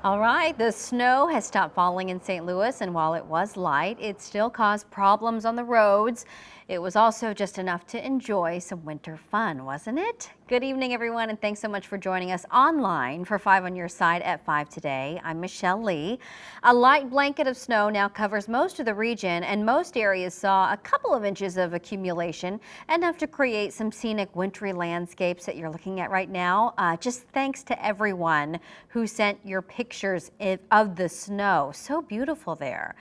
All right, the snow has stopped falling in St. Louis, and while it was light, it still caused problems on the roads. It was also just enough to enjoy some winter fun, wasn't it? Good evening, everyone, and thanks so much for joining us online for 5 on Your Side at 5 today. I'm Michelle Lee. A light blanket of snow now covers most of the region, and most areas saw a couple of inches of accumulation, enough to create some scenic wintry landscapes that you're looking at right now. Just thanks to everyone who sent your pictures of the snow. So beautiful there.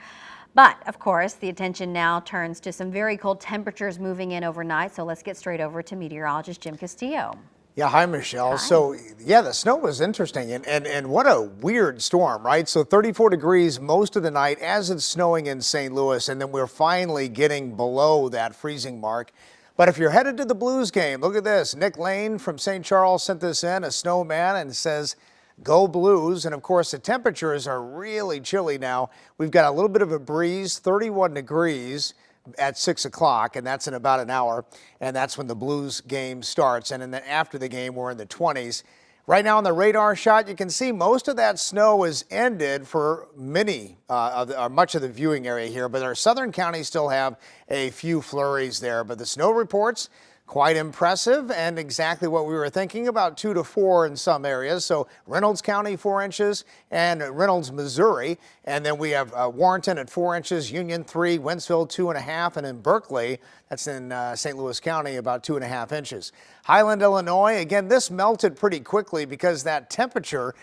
But, of course, the attention now turns to some very cold temperatures moving in overnight. So let's get straight over to meteorologist Jim Castillo. Yeah, hi, Michelle. Hi. So, yeah, the snow was interesting, and what a weird storm, right? So 34 degrees most of the night as it's snowing in St. Louis, and then we're finally getting below that freezing mark. But if you're headed to the Blues game, look at this. Nick Lane from St. Charles sent this in, a snowman, and says, "Go Blues." And of course, the temperatures are really chilly now. We've got a little bit of a breeze, 31 degrees at 6 o'clock, and that's in about an hour. And that's when the Blues game starts. And then after the game, we're in the 20s. Right now on the radar shot, you can see most of that snow is ended for much of the viewing area here. But our southern counties still have a few flurries there. But the snow reports, quite impressive and exactly what we were thinking, about 2 to 4 in some areas. So Reynolds County 4 inches and Reynolds, Missouri. And then we have Warrenton at 4 inches, Union 3, Wentzville 2.5, and in Berkeley, that's in St. Louis County, about 2.5 inches. Highland, Illinois, again, this melted pretty quickly because that temperature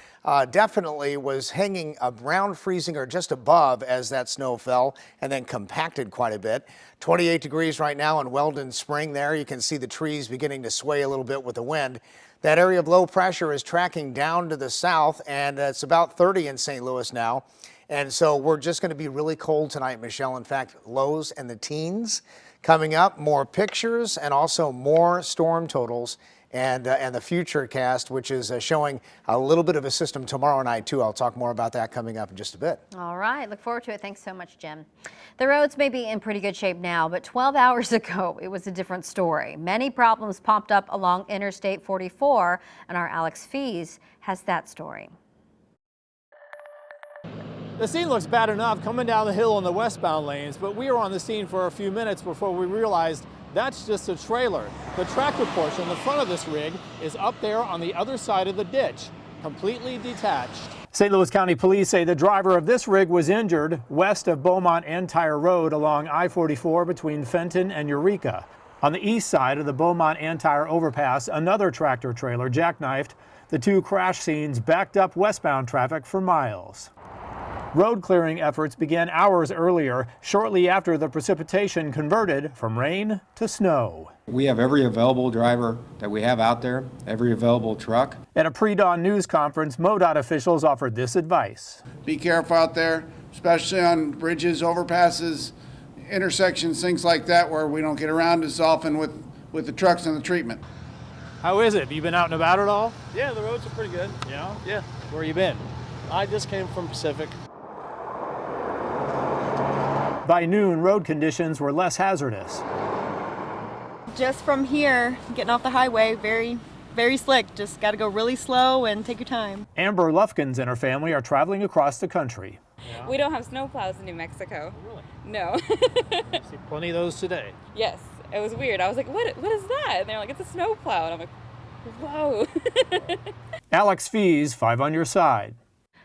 definitely was hanging around freezing or just above as that snow fell and then compacted quite a bit. 28 degrees right now in Weldon Spring there. You can see the trees beginning to sway a little bit with the wind. That area of low pressure is tracking down to the south, and it's about 30 in St. Louis now. And so we're just going to be really cold tonight, Michelle. In fact, lows in the teens. Coming up, more pictures and also more storm totals and the future cast, which is showing a little bit of a system tomorrow night, too. I'll talk more about that coming up in just a bit. All right. Look forward to it. Thanks so much, Jim. The roads may be in pretty good shape now, but 12 hours ago, it was a different story. Many problems popped up along Interstate 44, and our Alex Fees has that story. The scene looks bad enough coming down the hill in the westbound lanes, but we were on the scene for a few minutes before we realized that's just a trailer. The tractor portion, the front of this rig, is up there on the other side of the ditch, completely detached. St. Louis County Police say the driver of this rig was injured west of Beaumont Entire Road along I-44 between Fenton and Eureka. On the east side of the Beaumont Entire overpass, another tractor trailer jackknifed. The two crash scenes backed up westbound traffic for miles. Road clearing efforts began hours earlier, shortly after the precipitation converted from rain to snow. We have every available driver that we have out there, every available truck. At a pre-dawn news conference, MoDOT officials offered this advice. Be careful out there, especially on bridges, overpasses, intersections, things like that, where we don't get around as often with the trucks and the treatment. How is it? Have you been out and about at all? Yeah, the roads are pretty good. Yeah? Yeah. Where you been? I just came from Pacific. By noon, road conditions were less hazardous. Just from here, getting off the highway, very slick. Just got to go really slow and take your time. Amber Lufkins and her family are traveling across the country. Yeah. We don't have snowplows in New Mexico. Oh, really? No. See plenty of those today. Yes, it was weird. I was like, what is that? And they're like, it's a snowplow. And I'm like, whoa. Alex Fees, 5 on Your Side.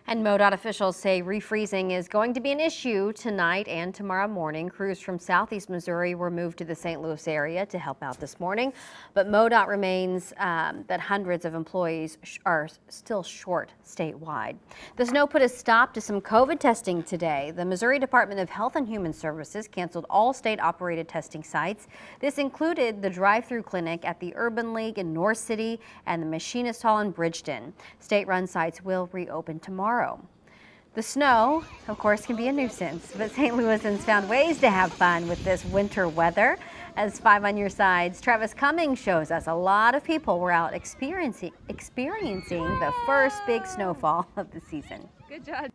And MoDOT officials say refreezing is going to be an issue tonight and tomorrow morning. Crews from southeast Missouri were moved to the St. Louis area to help out this morning. But MoDOT remains that hundreds of employees are still short statewide. The snow put a stop to some COVID testing today. The Missouri Department of Health and Human Services canceled all state-operated testing sites. This included the drive-through clinic at the Urban League in North City and the Machinist Hall in Bridgeton. State-run sites will reopen tomorrow. The snow, of course, can be a nuisance, but St. Louisans found ways to have fun with this winter weather. As 5 on Your Side's Travis Cummings shows us, a lot of people were out experiencing the first big snowfall of the season. Good job.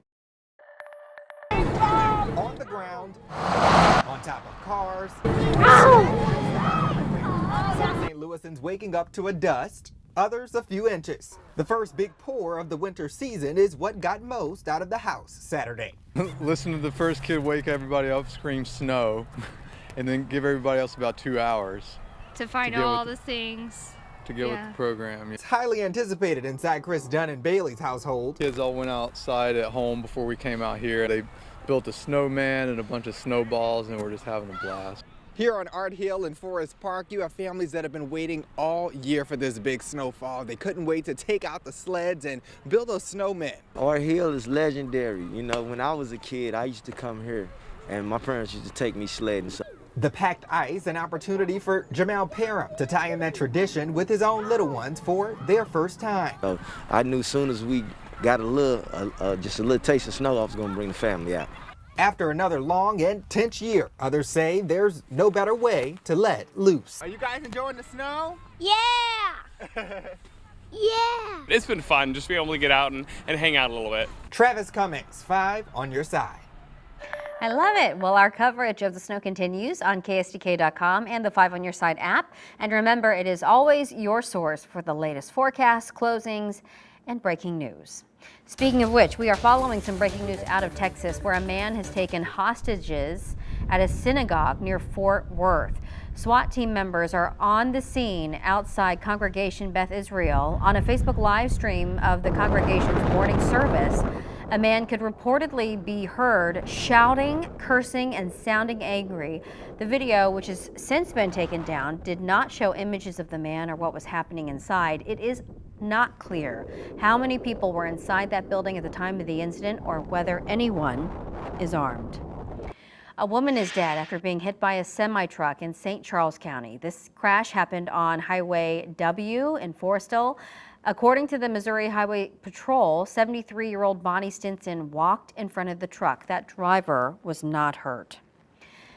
On the ground, on top of cars. Some St. Louisans waking up to a dust others a few inches. The first big pour of the winter season is what got most out of the house Saturday. Listen to the first kid wake everybody up, scream snow, and then give everybody else about 2 hours. To find all the things. To get with the program. It's highly anticipated inside Chris Dunn and Bailey's household. Kids all went outside at home before we came out here. They built a snowman and a bunch of snowballs, and we're just having a blast. Here on Art Hill in Forest Park, you have families that have been waiting all year for this big snowfall. They couldn't wait to take out the sleds and build those snowmen. Art Hill is legendary. You know, when I was a kid, I used to come here, and my parents used to take me sledding. The packed ice, an opportunity for Jamel Parham to tie in that tradition with his own little ones for their first time. So I knew as soon as we got just a little taste of snow, I was going to bring the family out. After another long and tense year, others say there's no better way to let loose. Are you guys enjoying the snow? Yeah! Yeah! It's been fun just being able to get out and hang out a little bit. Travis Cummings, 5 on your side. I love it. Well, our coverage of the snow continues on KSDK.com and the 5 on Your Side app. And remember, it is always your source for the latest forecasts, closings, and breaking news. Speaking of which, we are following some breaking news out of Texas, where a man has taken hostages at a synagogue near Fort Worth. SWAT team members are on the scene outside Congregation Beth Israel. On a Facebook live stream of the congregation's morning service, a man could reportedly be heard shouting, cursing, and sounding angry. The video, which has since been taken down, did not show images of the man or what was happening inside. It is not clear how many people were inside that building at the time of the incident or whether anyone is armed. A woman is dead after being hit by a semi-truck in St. Charles County. This crash happened on Highway W in Forestville. According to the Missouri Highway Patrol, 73-year-old Bonnie Stinson walked in front of the truck. That driver was not hurt.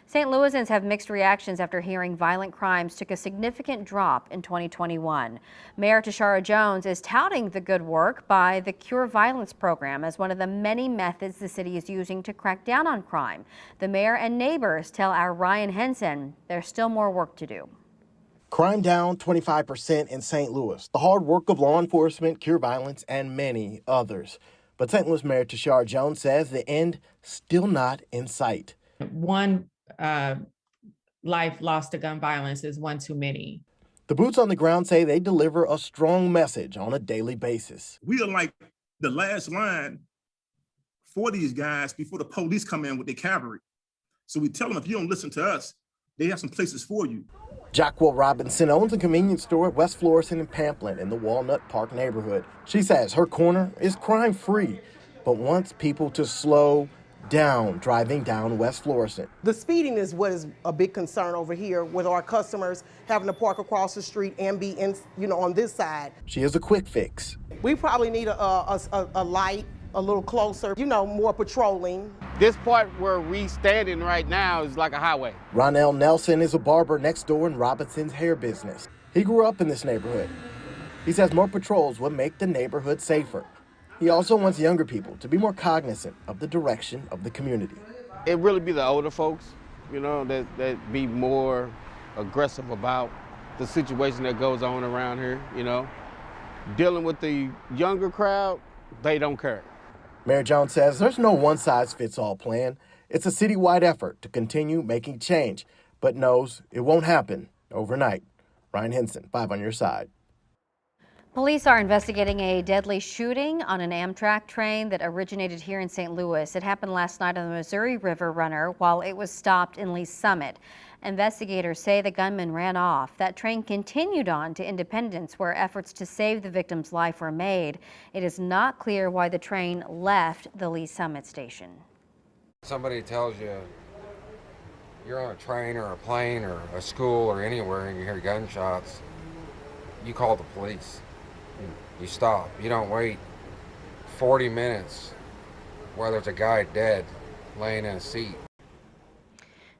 St. Louisans have mixed reactions after hearing violent crimes took a significant drop in 2021. Mayor Tashara Jones is touting the good work by the Cure Violence program as one of the many methods the city is using to crack down on crime. The mayor and neighbors tell our Ryan Henson there's still more work to do. Crime down 25% in St. Louis. The hard work of law enforcement, Cure Violence, and many others. But St. Louis Mayor Tashara Jones says the end still not in sight. One life lost to gun violence is one too many. The boots on the ground say they deliver a strong message on a daily basis. We are like the last line for these guys before the police come in with their cavalry. So we tell them, if you don't listen to us, they have some places for you. Jacqueline Robinson owns a convenience store at West Florissant and Pamplin in the Walnut Park neighborhood. She says her corner is crime-free, but wants people to slow down driving down West Florissant. The speeding is what is a big concern over here with our customers having to park across the street and be in, on this side. She has a quick fix. We probably need a light a little closer, more patrolling. This part where we standing right now is like a highway. Ronell Nelson is a barber next door in Robinson's hair business. He grew up in this neighborhood. He says more patrols would make the neighborhood safer. He also wants younger people to be more cognizant of the direction of the community. It really be the older folks, that be more aggressive about the situation that goes on around here, Dealing with the younger crowd, they don't care. Mayor Jones says there's no one-size-fits-all plan. It's a citywide effort to continue making change, but knows it won't happen overnight. Ryan Henson, 5 on Your Side. Police are investigating a deadly shooting on an Amtrak train that originated here in St. Louis. It happened last night on the Missouri River Runner while it was stopped in Lee's Summit. Investigators say the gunman ran off. That train continued on to Independence, where efforts to save the victim's life were made. It is not clear why the train left the Lee's Summit station. Somebody tells you you're on a train or a plane or a school or anywhere and you hear gunshots, you call the police. You stop. You don't wait 40 minutes where there's a guy dead laying in a seat.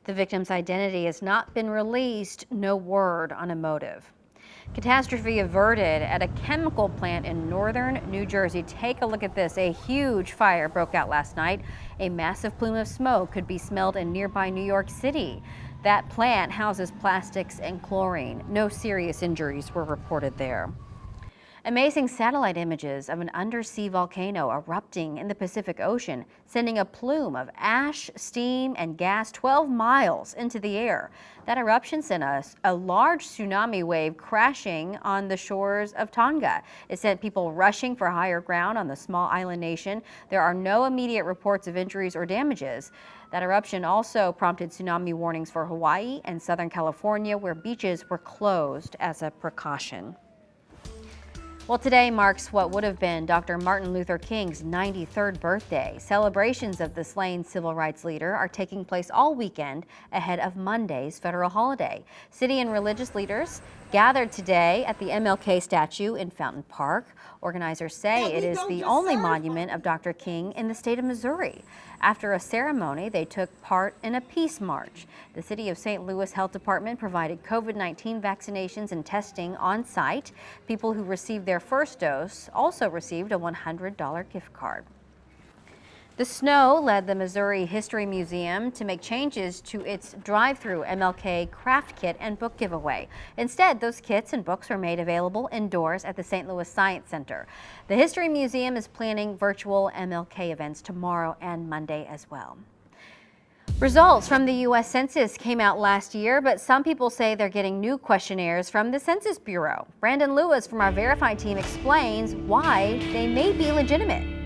The victim's identity has not been released, no word on a motive. Catastrophe averted at a chemical plant in northern New Jersey. Take a look at this. A huge fire broke out last night. A massive plume of smoke could be smelled in nearby New York City. That plant houses plastics and chlorine. No serious injuries were reported there. Amazing satellite images of an undersea volcano erupting in the Pacific Ocean, sending a plume of ash, steam, and gas 12 miles into the air. That eruption sent us a large tsunami wave crashing on the shores of Tonga. It sent people rushing for higher ground on the small island nation. There are no immediate reports of injuries or damages. That eruption also prompted tsunami warnings for Hawaii and Southern California, where beaches were closed as a precaution. Well, today marks what would have been Dr. Martin Luther King's 93rd birthday. Celebrations of the slain civil rights leader are taking place all weekend ahead of Monday's federal holiday. City and religious leaders gathered today at the MLK statue in Fountain Park. Organizers say it is the only monument of Dr. King in the state of Missouri. After a ceremony, they took part in a peace march. The City of St. Louis Health Department provided COVID-19 vaccinations and testing on site. People who received their first dose also received a $100 gift card. The snow led the Missouri History Museum to make changes to its drive-through MLK craft kit and book giveaway. Instead, those kits and books were made available indoors at the St. Louis Science Center. The History Museum is planning virtual MLK events tomorrow and Monday as well. Results from the U.S. Census came out last year, but some people say they're getting new questionnaires from the Census Bureau. Brandon Lewis from our Verify team explains why they may be legitimate.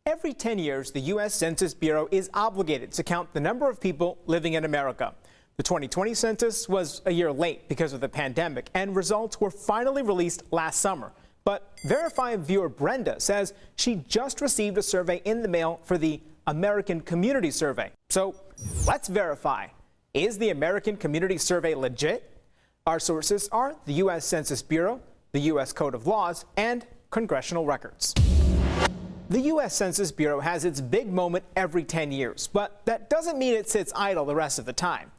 Every 10 years, the U.S. Census Bureau is obligated to count the number of people living in America. The 2020 census was a year late because of the pandemic, and results were finally released last summer. But Verify viewer Brenda says she just received a survey in the mail for the American Community Survey. So let's verify. Is the American Community Survey legit? Our sources are the U.S. Census Bureau, the U.S. Code of Laws, and congressional records. The U.S. Census Bureau has its big moment every 10 years, but that doesn't mean it sits idle the rest of the time.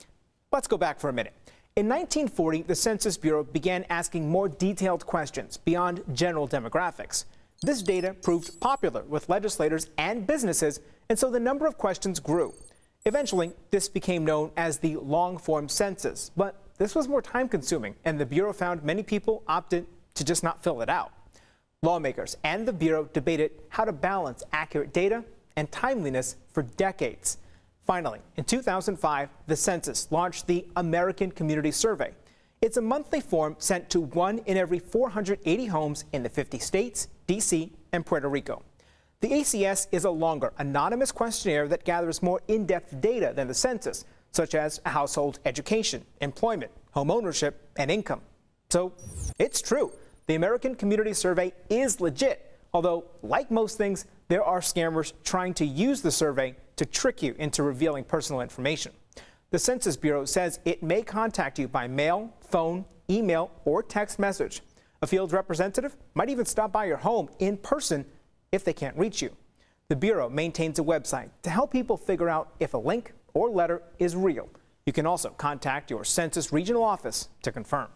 Let's go back for a minute. In 1940, the Census Bureau began asking more detailed questions beyond general demographics. This data proved popular with legislators and businesses, and so the number of questions grew. Eventually, this became known as the long-form census, but this was more time-consuming, and the Bureau found many people opted to just not fill it out. Lawmakers and the Bureau debated how to balance accurate data and timeliness for decades. Finally, in 2005, the census launched the American Community Survey. It's a monthly form sent to 1 in every 480 homes in the 50 states, D.C., and Puerto Rico. The ACS is a longer, anonymous questionnaire that gathers more in-depth data than the census, such as a household education, employment, home ownership, and income. So it's true. The American Community Survey is legit, although, like most things, there are scammers trying to use the survey to trick you into revealing personal information. The Census Bureau says it may contact you by mail, phone, email, or text message. A field representative might even stop by your home in person if they can't reach you. The Bureau maintains a website to help people figure out if a link or letter is real. You can also contact your Census Regional Office to confirm.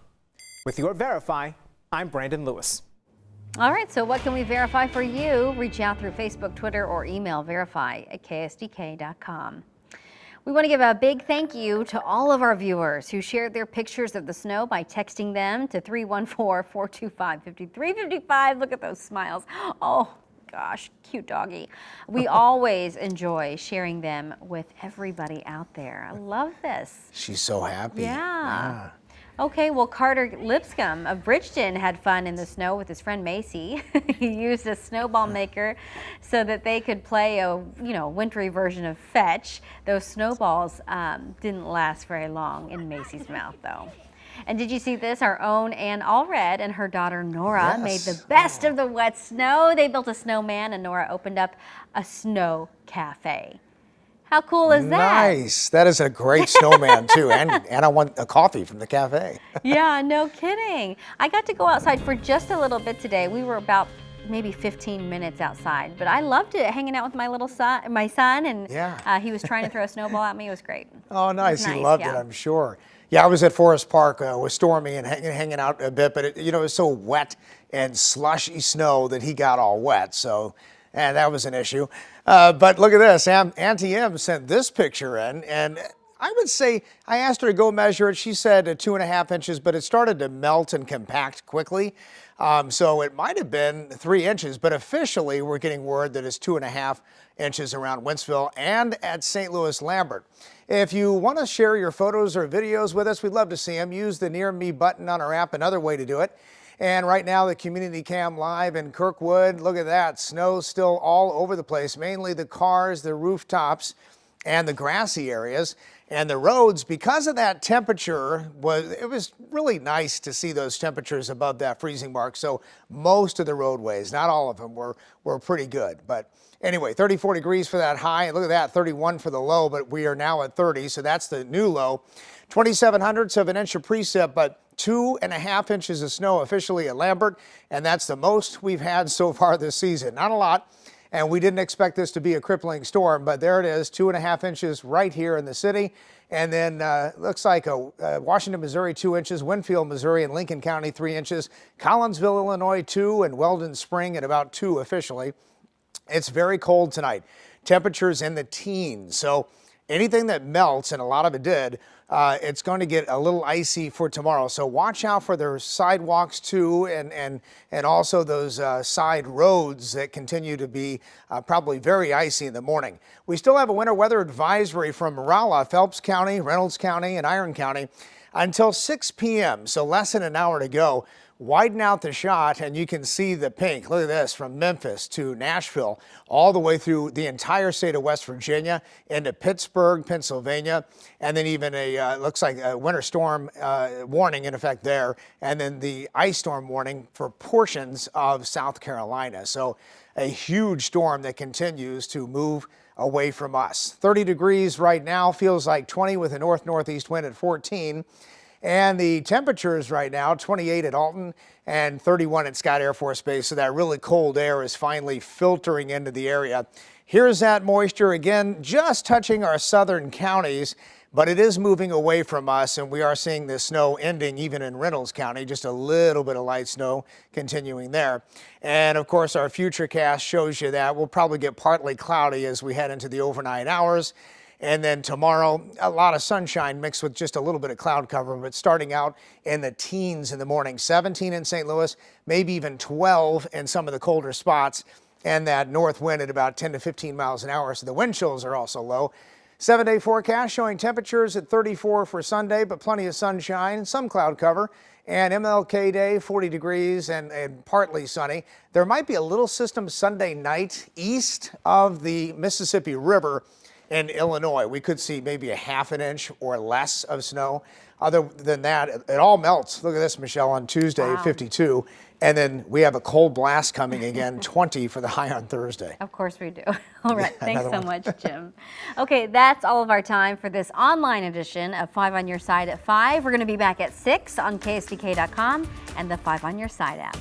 With your Verify, I'm Brandon Lewis. All right, so what can we verify for you? Reach out through Facebook, Twitter, or email verify@ksdk.com. We want to give a big thank you to all of our viewers who shared their pictures of the snow by texting them to 314-425-5355. Look at those smiles. Oh, gosh, cute doggy. We always enjoy sharing them with everybody out there. I love this. She's so happy. Yeah. Okay, well, Carter Lipscomb of Bridgeton had fun in the snow with his friend Macy. He used a snowball maker so that they could play a wintry version of fetch. Those snowballs didn't last very long in Macy's mouth, though. And did you see this? Our own Ann Allred and her daughter Nora made the best of the wet snow. They built a snowman, and Nora opened up a snow cafe. How cool is that? Nice. That is a great snowman, too. And I want a coffee from the cafe. Yeah, no kidding. I got to go outside for just a little bit today. We were about maybe 15 minutes outside, but I loved it, hanging out with my son, and he was trying to throw a snowball at me. It was great. Oh, nice. He loved it, I'm sure. Yeah, I was at Forest Park with Stormy and hanging out a bit, but it was so wet and slushy snow that he got all wet. So, and that was an issue. But look at this. Auntie M sent this picture in, and I would say, I asked her to go measure it. She said 2.5 inches, but it started to melt and compact quickly. So it might have been 3 inches, but officially we're getting word that it's 2.5 inches around Wentzville and at St. Louis Lambert. If you want to share your photos or videos with us, we'd love to see them. Use the Near Me button on our app, another way to do it. And right now, the Community Cam live in Kirkwood. Look at that. Snow still all over the place, mainly the cars, the rooftops, and the grassy areas. And the roads, because of that temperature, it was really nice to see those temperatures above that freezing mark. So most of the roadways, not all of them, were pretty good. But anyway, 34 degrees for that high. Look at that, 31 for the low, but we are now at 30. So that's the new low. 0.27 of an inch of precip, but 2.5 inches of snow officially at Lambert, and that's the most we've had so far this season. Not a lot, and we didn't expect this to be a crippling storm, but there it is, 2.5 inches right here in the city. And then looks like Washington, Missouri, 2 inches, Winfield, Missouri, and Lincoln County, 3 inches, Collinsville, Illinois, 2, and Weldon Spring at about 2 officially. It's very cold tonight. Temperatures in the teens, so anything that melts, and a lot of it did, it's going to get a little icy for tomorrow. So watch out for the sidewalks too, and also those side roads that continue to be probably very icy in the morning. We still have a winter weather advisory from Rolla, Phelps County, Reynolds County, and Iron County until 6 p.m. So less than an hour to go. Widen out the shot and you can see the pink. Look at this, from Memphis to Nashville, all the way through the entire state of West Virginia into Pittsburgh, Pennsylvania, and then even looks like a winter storm warning in effect there, and then the ice storm warning for portions of South Carolina. So a huge storm that continues to move away from us. 30 degrees right now, feels like 20 with a north-northeast wind at 14. And the temperatures right now, 28 at Alton and 31 at Scott Air Force Base. So that really cold air is finally filtering into the area. Here's that moisture again, just touching our southern counties, but it is moving away from us, and we are seeing the snow ending even in Reynolds County, just a little bit of light snow continuing there. And of course, our futurecast shows you that we'll probably get partly cloudy as we head into the overnight hours. And then tomorrow, a lot of sunshine mixed with just a little bit of cloud cover, but starting out in the teens in the morning, 17 in St. Louis, maybe even 12 in some of the colder spots, and that north wind at about 10 to 15 miles an hour. So the wind chills are also low. 7-day forecast showing temperatures at 34 for Sunday, but plenty of sunshine, some cloud cover. And MLK Day, 40 degrees and partly sunny. There might be a little system Sunday night east of the Mississippi River in Illinois. We could see maybe a half an inch or less of snow. Other than that, it all melts. Look at this, Michelle, on Tuesday, 52. And then we have a cold blast coming again, 20 for the high on Thursday. Of course we do. All right, thanks so much, Jim. Okay, that's all of our time for this online edition of 5 on Your Side at 5. We're going to be back at 6 on KSDK.com and the 5 on Your Side app.